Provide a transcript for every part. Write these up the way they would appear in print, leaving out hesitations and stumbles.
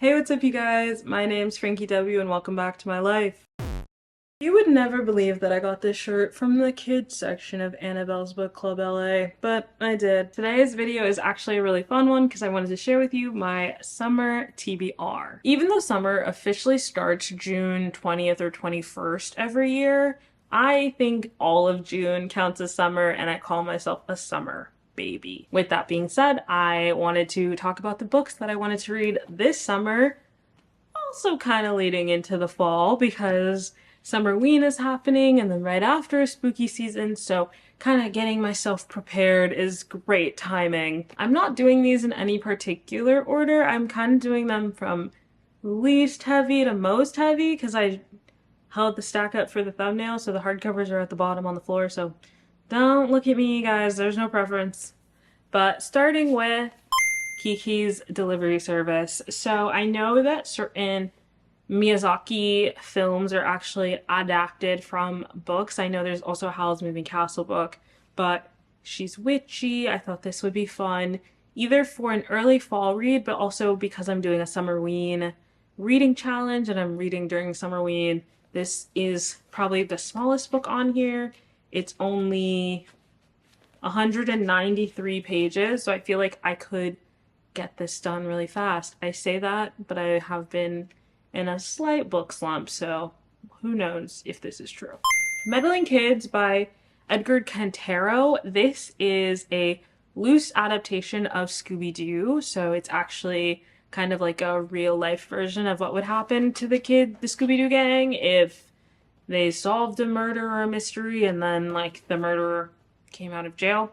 Hey, what's up, you guys? My name's Frankie W, and welcome back to my life. You would never believe that I got this shirt from the kids section of Annabelle's Book Club LA, but I did. Today's video is actually a really fun one because I wanted to share with you my summer TBR. Even though summer officially starts June 20th or 21st every year, I think all of June counts as summer, and I call myself a summer baby. With that being said, I wanted to talk about the books that I wanted to read this summer, also kind of leading into the fall because summerween is happening and then right after spooky season, so kind of getting myself prepared is great timing. I'm not doing these in any particular order. I'm kind of doing them from least heavy to most heavy because I held the stack up for the thumbnail, so the hardcovers are at the bottom on the floor, so don't look at me, guys. There's no preference. But starting with Kiki's Delivery Service. So I know that certain Miyazaki films are actually adapted from books. I know there's also a Howl's Moving Castle book, but she's witchy. I thought this would be fun, either for an early fall read, but also because I'm doing a summerween reading challenge and I'm reading during summerween. This is probably the smallest book on here. It's only 193 pages, so I feel like I could get this done really fast. I say that, but I have been in a slight book slump, so who knows if this is true. Meddling Kids by Edgar Cantero. This is a loose adaptation of Scooby-Doo, so it's actually kind of like a real life version of what would happen to the Scooby-Doo gang if they solved a murder or a mystery and then like the murderer came out of jail.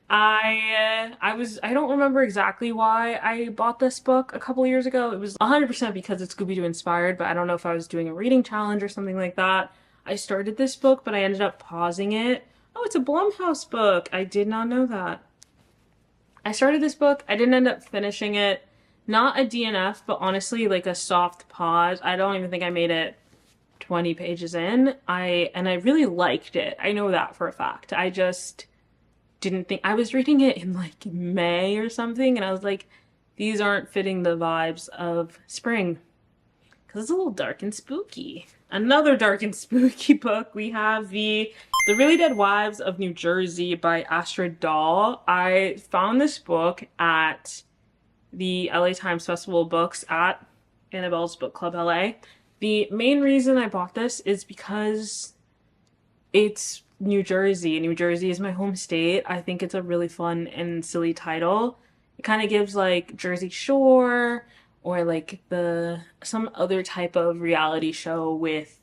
I don't remember exactly why I bought this book a couple years ago. It was 100% because it's Scooby-Doo inspired, but I don't know if I was doing a reading challenge or something like that. I started this book, but I ended up pausing it. Oh, it's a Blumhouse book. I did not know that. I started this book. I didn't end up finishing it. Not a DNF, but honestly, like a soft pause. I don't even think I made it 20 pages in. I really liked it. I know that for a fact. I just didn't think, I was reading it in like May or something, and I was like, these aren't fitting the vibes of spring because it's a little dark and spooky. Another dark and spooky book, we have The Really Dead Wives of New Jersey by Astrid Dahl. I found this book at the LA Times Festival of Books at Annabelle's Book Club LA. The main reason I bought this is because it's New Jersey. New Jersey is my home state. I think it's a really fun and silly title. It kind of gives like Jersey Shore or like some other type of reality show with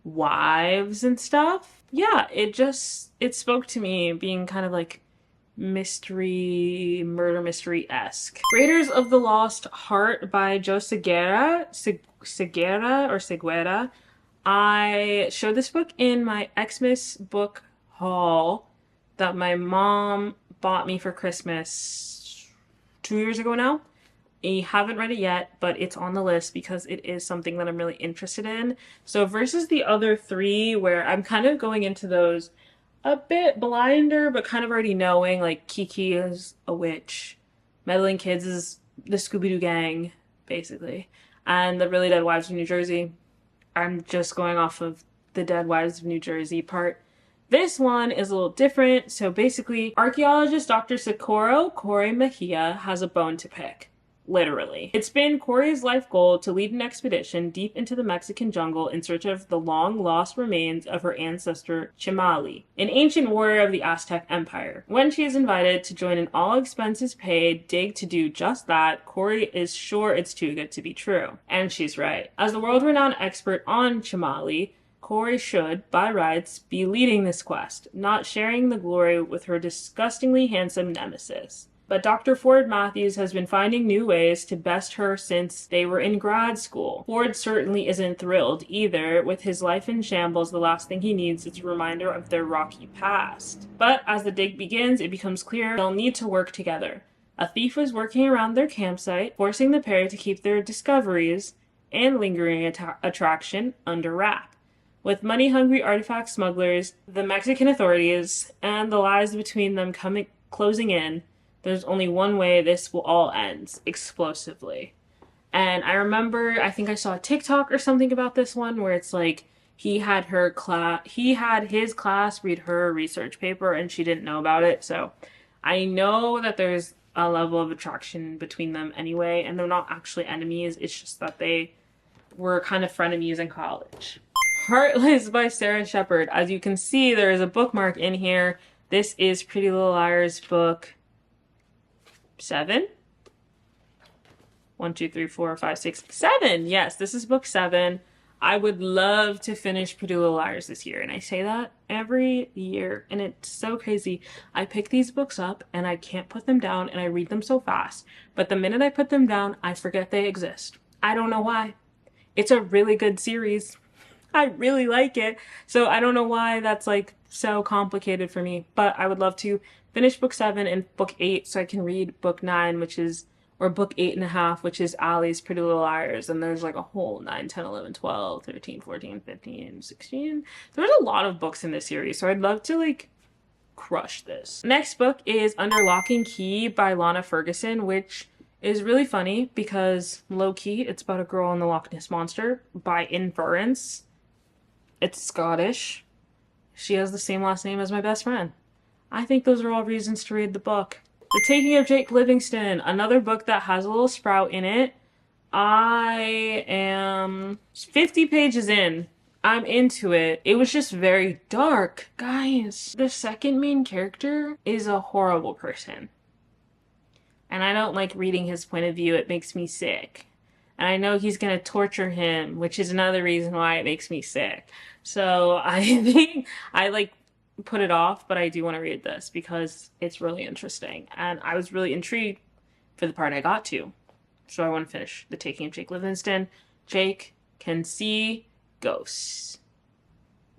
wives and stuff. Yeah, it spoke to me, being kind of like murder mystery-esque. Raiders of the Lost Heart by Joe Seguera. I showed this book in my Xmas book haul that my mom bought me for Christmas 2 years ago now. I haven't read it yet, but it's on the list because it is something that I'm really interested in. So versus the other three, where I'm kind of going into those a bit blinder, but kind of already knowing, like Kiki is a witch, Meddling Kids is the Scooby-Doo gang, basically, and The Really Dead Wives of New Jersey, I'm just going off of the Dead Wives of New Jersey part. This one is a little different. So basically, archaeologist Dr. Socorro Corey Mejia has a bone to pick. Literally. It's been Corey's life goal to lead an expedition deep into the Mexican jungle in search of the long-lost remains of her ancestor Chimali, an ancient warrior of the Aztec Empire. When she is invited to join an all-expenses-paid dig to do just that, Corey is sure it's too good to be true. And she's right. As the world-renowned expert on Chimali, Corey should, by rights, be leading this quest, not sharing the glory with her disgustingly handsome nemesis. But Dr. Ford Matthews has been finding new ways to best her since they were in grad school. Ford certainly isn't thrilled either. With his life in shambles, the last thing he needs is a reminder of their rocky past. But as the dig begins, it becomes clear they'll need to work together. A thief was working around their campsite, forcing the pair to keep their discoveries and lingering attraction under wrap. With money-hungry artifact smugglers, the Mexican authorities, and the lies between them closing in, there's only one way this will all end: explosively. And I remember, I think I saw a TikTok or something about this one where it's like he had his class read her research paper and she didn't know about it. So I know that there's a level of attraction between them anyway, and they're not actually enemies. It's just that they were kind of frenemies in college. Heartless by Sarah Shepard. As you can see, there is a bookmark in here. This is Pretty Little Liars book 7. 1, 2, 3, 4, 5, 6, 7. Yes, this is book 7. I would love to finish Pretty Little Liars this year, and I say that every year, and it's so crazy. I pick these books up, and I can't put them down, and I read them so fast, but the minute I put them down, I forget they exist. I don't know why. It's a really good series. I really like it, so I don't know why that's like so complicated for me, but I would love to finish book 7 and book 8 so I can read book 9, or book 8.5, which is Allie's Pretty Little Liars. And there's like a whole 9, 10, 11, 12, 13, 14, 15, 16. There's a lot of books in this series. So I'd love to like crush this. Next book is Under Lock and Key by Lana Ferguson, which is really funny because low key, it's about a girl in the Loch Ness Monster by inference. It's Scottish. She has the same last name as my best friend. I think those are all reasons to read the book. The Taking of Jake Livingston, another book that has a little sprout in it. I am 50 pages in. I'm into it. It was just very dark. Guys, the second main character is a horrible person. And I don't like reading his point of view. It makes me sick. And I know he's going to torture him, which is another reason why it makes me sick. So I think I like put it off, but I do want to read this because it's really interesting. And I was really intrigued for the part I got to. So I want to finish The Taking of Jake Livingston. Jake can see ghosts.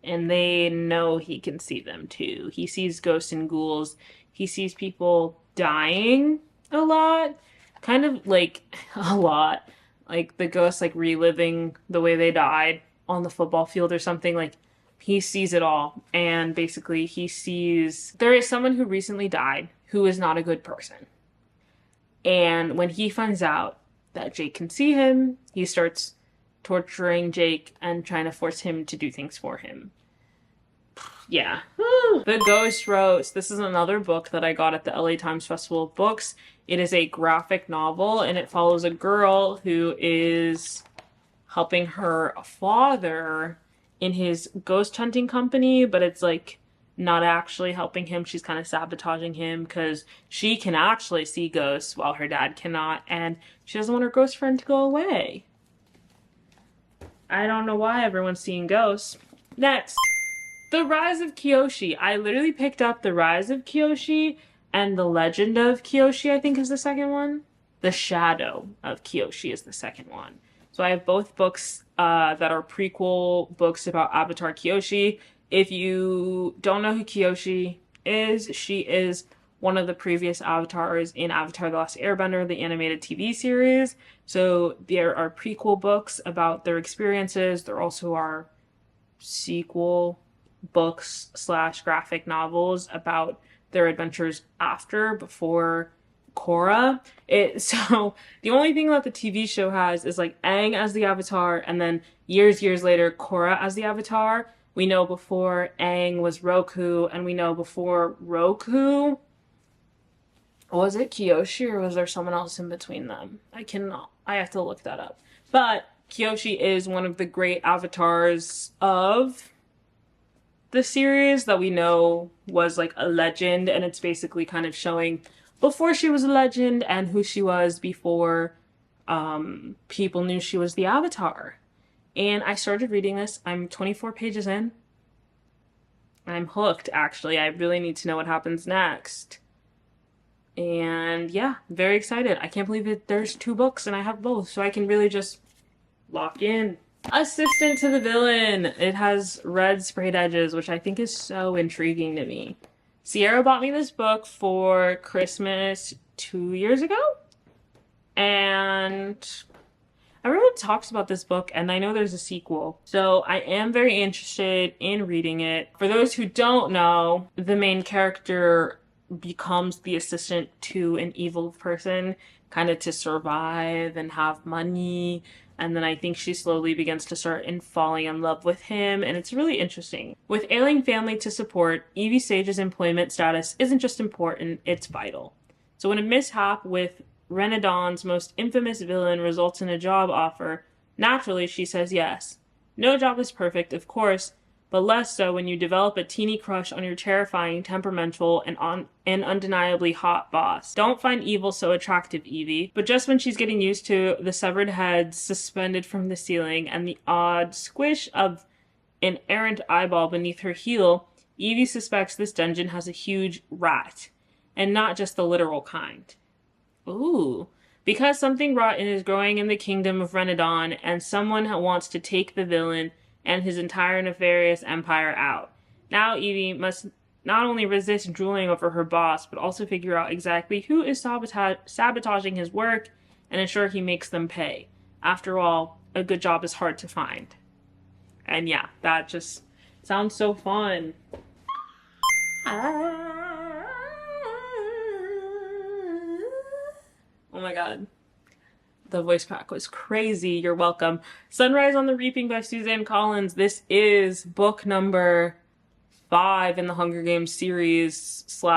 And they know he can see them too. He sees ghosts and ghouls. He sees people dying a lot. Kind of like a lot. Like the ghosts like reliving the way they died on the football field or something. Like he sees it all, and basically he sees there is someone who recently died who is not a good person. And when he finds out that Jake can see him, he starts torturing Jake and trying to force him to do things for him. Yeah. The Ghost Roast. This is another book that I got at the LA Times Festival of Books. It is a graphic novel, and it follows a girl who is helping her father in his ghost hunting company, but it's like not actually helping him. She's kind of sabotaging him because she can actually see ghosts while her dad cannot, and she doesn't want her ghost friend to go away. I don't know why everyone's seeing ghosts. Next, The Rise of Kyoshi. I literally picked up The Rise of Kyoshi and The Legend of Kyoshi, I think is the second one. The Shadow of Kyoshi is the second one. So I have both books that are prequel books about Avatar Kyoshi. If you don't know who Kyoshi is, she is one of the previous avatars in Avatar The Last Airbender, the animated TV series. So there are prequel books about their experiences. There also are sequel books / graphic novels about their adventures before Korra. So the only thing that the TV show has is like Aang as the Avatar, and then years later Korra as the Avatar. We know before Aang was Roku, and we know before Roku was it Kyoshi, or was there someone else in between them? I have to look that up. But Kyoshi is one of the great avatars of the series that we know was like a legend, and it's basically kind of showing before she was a legend and who she was before people knew she was the Avatar. And I started reading this. I'm 24 pages in. I'm hooked, actually. I really need to know what happens next. And yeah, very excited. I can't believe it. There's 2 books and I have both, so I can really just lock in. Assistant to the Villain. It has red sprayed edges, which I think is so intriguing to me. Sierra bought me this book for Christmas 2 years ago, and everyone talks about this book, and I know there's a sequel, so I am very interested in reading it. For those who don't know, the main character becomes the assistant to an evil person kind of to survive and have money. And then I think she slowly begins to start in falling in love with him. And it's really interesting. With ailing family to support, Evie Sage's employment status isn't just important, it's vital. So when a mishap with Renadon's most infamous villain results in a job offer, naturally she says yes. No job is perfect, of course, but less so when you develop a teeny crush on your terrifying, temperamental, and undeniably hot boss. Don't find evil so attractive, Evie. But just when she's getting used to the severed heads suspended from the ceiling and the odd squish of an errant eyeball beneath her heel, Evie suspects this dungeon has a huge rat, and not just the literal kind. Ooh. Because something rotten is growing in the kingdom of Renadon, and someone wants to take the villain and his entire nefarious empire out. Now Evie must not only resist drooling over her boss, but also figure out exactly who is sabotaging his work and ensure he makes them pay. After all, a good job is hard to find. And yeah, that just sounds so fun. Oh my god. The voice crack was crazy. You're welcome. Sunrise on the Reaping by Suzanne Collins. This is book number 5 in the Hunger Games series /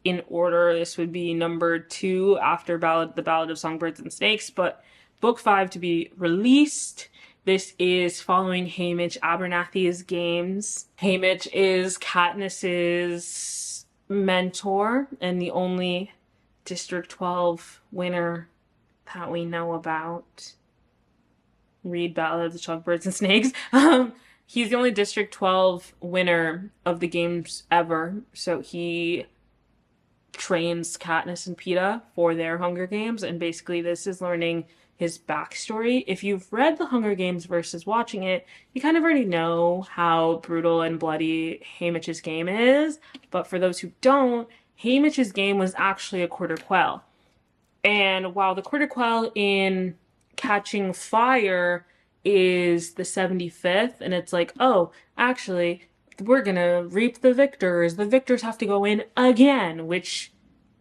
in order. This would be number 2 after The Ballad of Songbirds and Snakes, but book 5 to be released. This is following Haymitch Abernathy's games. Haymitch is Katniss's mentor and the only District 12 winner that we know about. Read Ballad of the Songbirds and Snakes. He's the only District 12 winner of the games ever, so he trains Katniss and Peeta for their Hunger Games, and basically this is learning his backstory. If you've read The Hunger Games versus watching it, you kind of already know how brutal and bloody Haymitch's game is, but for those who don't, Haymitch's game was actually a quarter quell. And while the quarter quell in Catching Fire is the 75th, and it's like, oh, actually, we're gonna reap the victors. The victors have to go in again, which,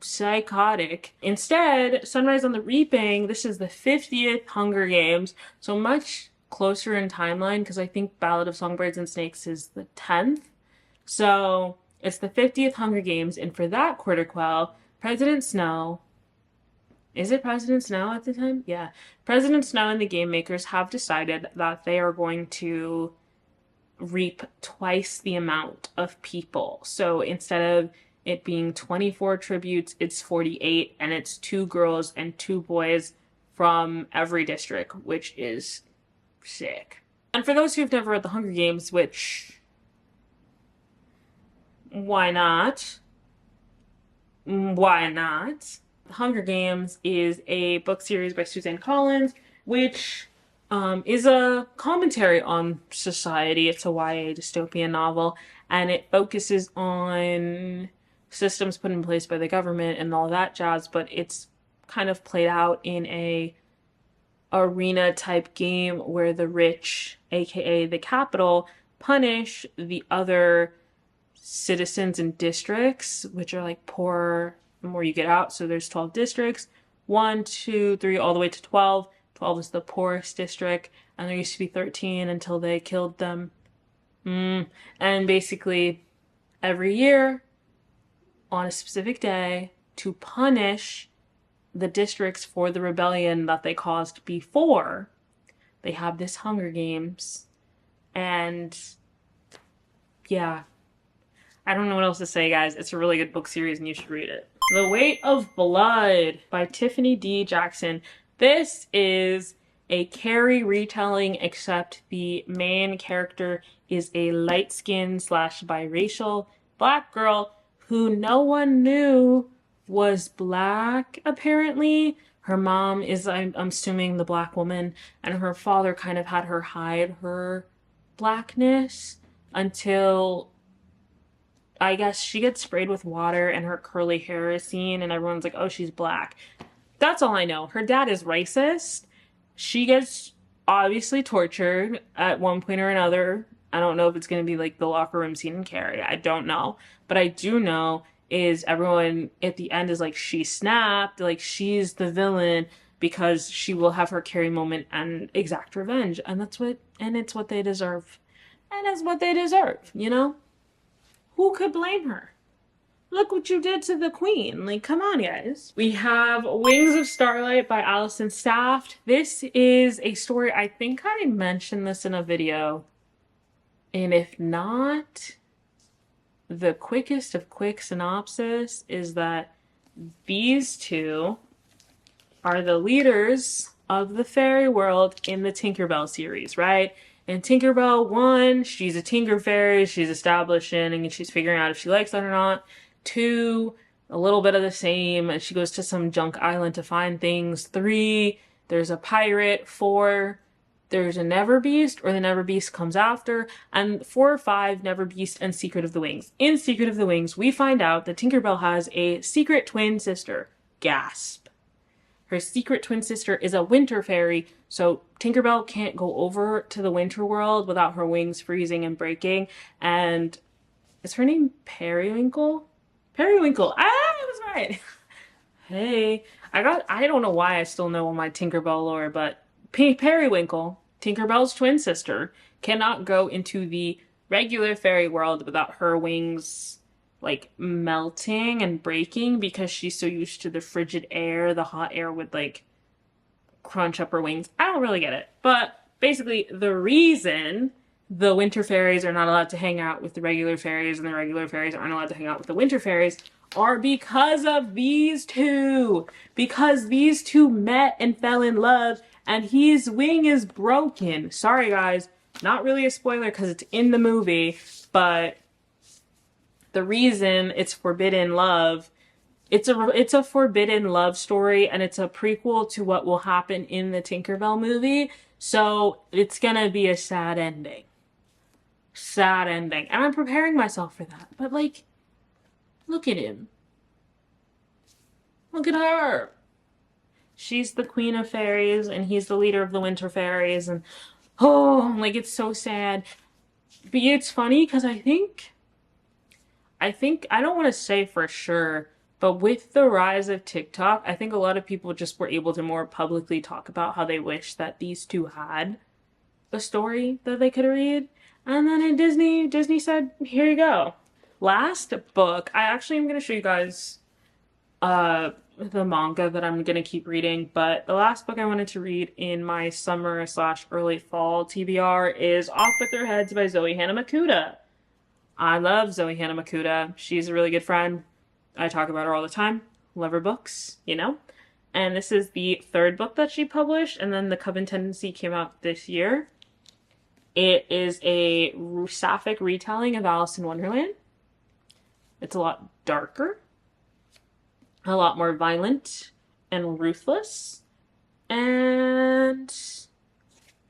psychotic. Instead, Sunrise on the Reaping, this is the 50th Hunger Games, so much closer in timeline, because I think Ballad of Songbirds and Snakes is the 10th. So it's the 50th Hunger Games, and for that quarter quell, President Snow... Is it President Snow at the time? Yeah. President Snow and the game makers have decided that they are going to reap twice the amount of people. So instead of it being 24 tributes, it's 48, and it's 2 girls and 2 boys from every district, which is sick. And for those who've never read The Hunger Games, which... why not? Why not? The Hunger Games is a book series by Suzanne Collins, which is a commentary on society. It's a YA dystopian novel, and it focuses on systems put in place by the government and all that jazz, but it's kind of played out in a arena type game where the rich, aka the capital, punish the other citizens and districts, which are like poorer the more you get out. So there's 12 districts, 1, 2, 3, all the way to 12. 12 is the poorest district, and there used to be 13 until they killed them. And basically, every year, on a specific day, to punish the districts for the rebellion that they caused before, they have this Hunger Games. And yeah, I don't know what else to say, guys. It's a really good book series, and you should read it. The Weight of Blood by Tiffany D. Jackson. This is a Carrie retelling, except the main character is a light-skinned / biracial black girl who no one knew was black, apparently. Her mom is, I'm assuming, the black woman, and her father kind of had her hide her blackness until... I guess she gets sprayed with water and her curly hair is seen and everyone's like, oh, she's black. That's all I know. Her dad is racist. She gets obviously tortured at one point or another. I don't know if it's going to be like the locker room scene in Carrie. I don't know. But I do know is everyone at the end is like, she snapped, like she's the villain because she will have her Carrie moment and exact revenge. And it's what they deserve. And it's what they deserve, you know? Who could blame her? Look what you did to the queen. Like, come on, guys. We have Wings of Starlight by Alison Saft. This is a story, I think I mentioned this in a video. And if not, the quickest of quick synopsis is that these two are the leaders of the fairy world in the Tinkerbell series, right? And Tinkerbell, one, she's a Tinker Fairy, she's establishing and she's figuring out if she likes that or not. Two, a little bit of the same, and she goes to some junk island to find things. Three, there's a pirate. Four, there's a Never Beast, or the Never Beast comes after. And 4 or 5, Never Beast and Secret of the Wings. In Secret of the Wings, we find out that Tinkerbell has a secret twin sister. Gasp. Her secret twin sister is a winter fairy, so Tinkerbell can't go over to the winter world without her wings freezing and breaking. And is her name Periwinkle? Periwinkle. I was right. Hey, I don't know why I still know all my Tinkerbell lore, but Periwinkle, Tinkerbell's twin sister, cannot go into the regular fairy world without her wings, like, melting and breaking because she's so used to the frigid air, the hot air would, like, crunch up her wings. I don't really get it. But basically, the reason the winter fairies are not allowed to hang out with the regular fairies and the regular fairies aren't allowed to hang out with the winter fairies are because of these two. Because these two met and fell in love and his wing is broken. Sorry guys, not really a spoiler because it's in the movie, but the reason it's forbidden love, it's a forbidden love story and it's a prequel to what will happen in the Tinkerbell movie. So it's gonna be a sad ending. Sad ending. And I'm preparing myself for that. But, like, look at him. Look at her. She's the queen of fairies, and he's the leader of the winter fairies, and, oh, like, it's so sad. But it's funny, because I think, I don't want to say for sure, but with the rise of TikTok, I think a lot of people just were able to more publicly talk about how they wish that these two had a story that they could read. And then in Disney said, here you go. Last book, I actually am going to show you guys the manga that I'm going to keep reading, but the last book I wanted to read in my summer/early fall TBR is Off With Their Heads by Zoe Hanamakuta. I love Zoe Hanamakuta. She's a really good friend. I talk about her all the time. Love her books, you know? And this is the 3rd book that she published, and then The Coven Tendency came out this year. It is a sapphic retelling of Alice in Wonderland. It's a lot darker, a lot more violent and ruthless, and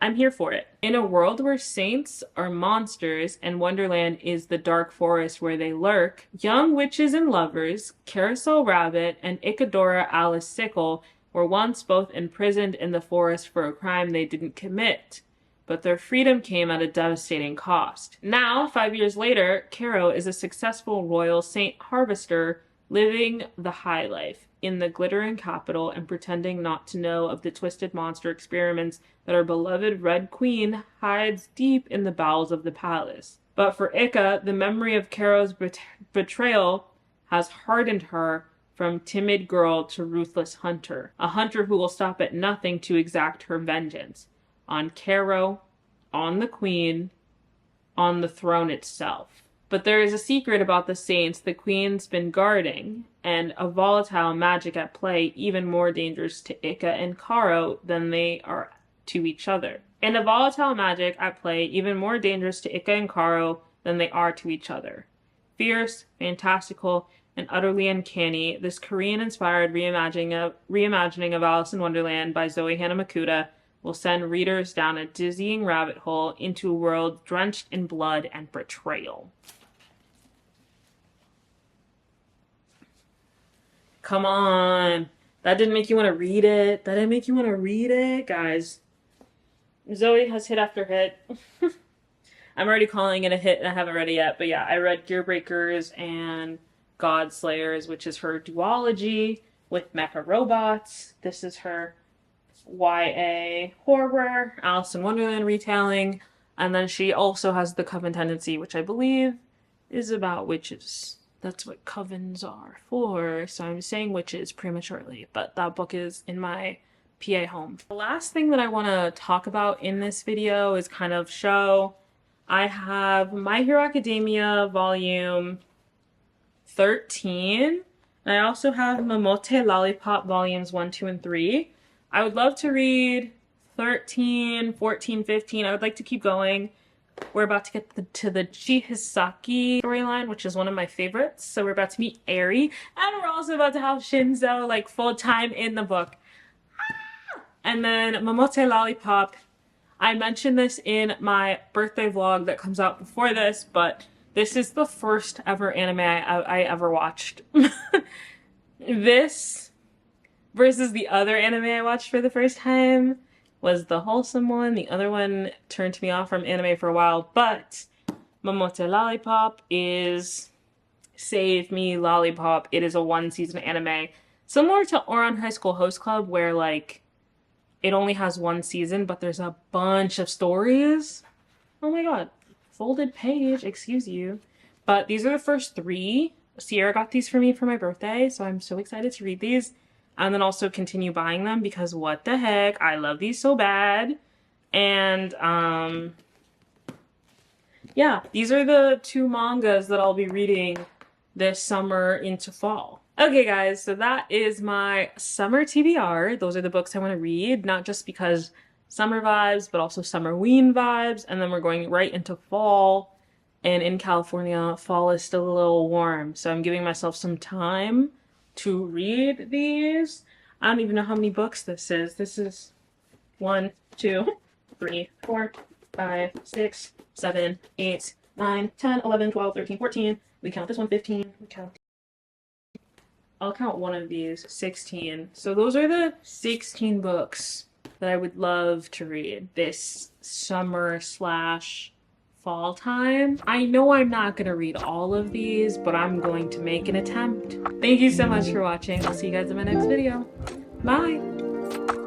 I'm here for it. In a world where saints are monsters and Wonderland is the dark forest where they lurk, young witches and lovers, Carousel Rabbit and Ichadora Alice Sickle, were once both imprisoned in the forest for a crime they didn't commit. But their freedom came at a devastating cost. Now, 5 years later, Caro is a successful royal saint harvester living the high life in the glittering capital and pretending not to know of the twisted monster experiments that our beloved Red Queen hides deep in the bowels of the palace. But for Ica, the memory of Caro's betrayal has hardened her from timid girl to ruthless hunter, a hunter who will stop at nothing to exact her vengeance. On Caro, on the Queen, on the throne itself. But there is a secret about the saints the Queen's been guarding, and a volatile magic at play even more dangerous to Ica and Caro than they are to each other. And a volatile magic at play even more dangerous to Ica and Caro than they are to each other. Fierce, fantastical, and utterly uncanny, this Korean-inspired reimagining of Alice in Wonderland by Zoe Hanamakuta will send readers down a dizzying rabbit hole into a world drenched in blood and betrayal. Come on. That didn't make you want to read it. That didn't make you want to read it, guys. Zoe has hit after hit. I'm already calling it a hit and I haven't read it yet. But yeah, I read Gear Breakers and God Slayers, which is her duology with mecha robots. This is her YA horror, Alice in Wonderland retelling. And then she also has The Coven Tendency, which I believe is about witches. That's what covens are for. So I'm saying witches prematurely, but that book is in my PA home. The last thing that I want to talk about in this video is kind of show. I have My Hero Academia volume 13. And I also have Momote Lollipop volumes 1, 2, and 3. I would love to read 13, 14, 15. I would like to keep going. We're about to get to the Chihisaki storyline, which is one of my favorites. So we're about to meet Eri, and we're also about to have Shinzo like full time in the book. And then Momote Lollipop. I mentioned this in my birthday vlog that comes out before this, but this is the first ever anime I ever watched. This versus the other anime I watched for the first time was the wholesome one. The other one turned me off from anime for a while, but Momote Lollipop is Save Me Lollipop. It is a 1-season anime. Similar to Ouran High School Host Club, where like it only has 1 season, but there's a bunch of stories. Oh my god. Folded page, excuse you. But these are the first 3. Sierra got these for me for my birthday, so I'm so excited to read these. And then also continue buying them because what the heck, I love these so bad. And yeah, these are the 2 mangas that I'll be reading this summer into fall. Okay guys, so that is my summer TBR. Those are the books I want to read, not just because summer vibes, but also summerween vibes. And then we're going right into fall. And in California, fall is still a little warm. So I'm giving myself some time to read these. I don't even know how many books this is. This is 1, 2, 3, 4, 5, 6, 7, 8, 9, 10, 11, 12, 13, 14. We count this one 15. We count. I'll count one of these 16. So those are the 16 books that I would love to read this summer / fall time. I know I'm not gonna read all of these, but I'm going to make an attempt. Thank you so much for watching. I'll see you guys in my next video. Bye!